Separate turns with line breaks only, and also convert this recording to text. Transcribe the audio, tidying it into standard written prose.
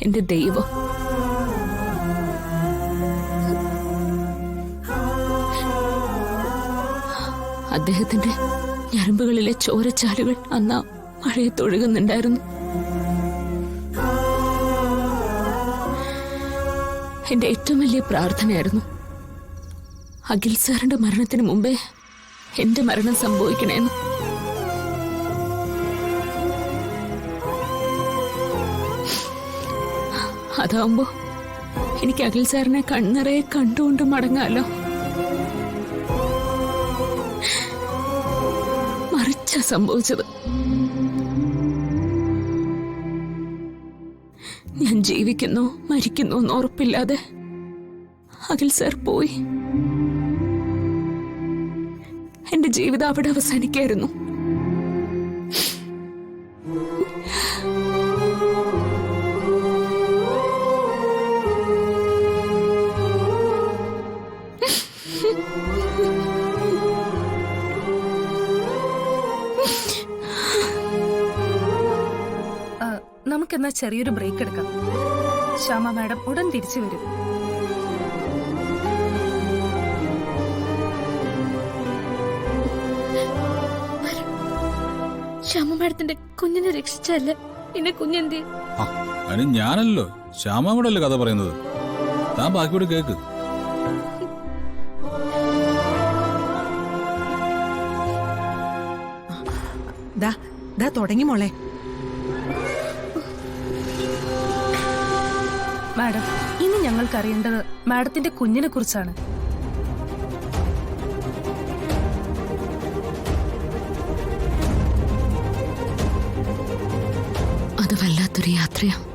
എന്റെ ദൈവം. അദ്ദേഹത്തിന്റെ ഞരമ്പുകളിലെ ചോരച്ചാലുകൾ അന്ന് മഴയത്തൊഴുകുന്നുണ്ടായിരുന്നു. എന്റെ ഏറ്റവും വലിയ പ്രാർത്ഥനയായിരുന്നു അഖിൽ സാറിന്റെ മരണത്തിന് മുമ്പേ എന്റെ മരണം സംഭവിക്കണേന്ന്. അതാവുമ്പോ എനിക്ക് അഖിൽ സാറിനെ കണ്ണറയെ കണ്ടുകൊണ്ട് മടങ്ങാലോ. മറിച്ചാ സംഭവിച്ചത്. ഞാൻ ജീവിക്കുന്നോ മരിക്കുന്നോ എന്ന് ഉറപ്പില്ലാതെ അഖിൽ സാർ പോയി. എന്റെ ജീവിതം അവിടെ അവസാനിക്കായിരുന്നു.
നമുക്കെന്നാ ചെറിയൊരു ബ്രേക്ക് എടുക്കാം. ശ്യാമ മാഡം ഉടൻ തിരിച്ചു വരും.
ശ്യാമ മാഡത്തിന്റെ കുഞ്ഞിനെ രക്ഷിച്ചല്ലേ പിന്നെ കുഞ്ഞെന്തേ?
അതിന് ഞാനല്ലോ ശ്യാമ കൂടെ അല്ലേ കഥ പറയുന്നത്. താൻ ബാക്കിയോട് കേക്ക്.
തുടങ്ങി മോളെ.
മാഡം, ഇനി ഞങ്ങൾക്കറിയേണ്ടത് മാഡത്തിന്റെ കുഞ്ഞിനെ കുറിച്ചാണ്.
അത് വല്ലാത്തൊരു യാത്രയാണ്.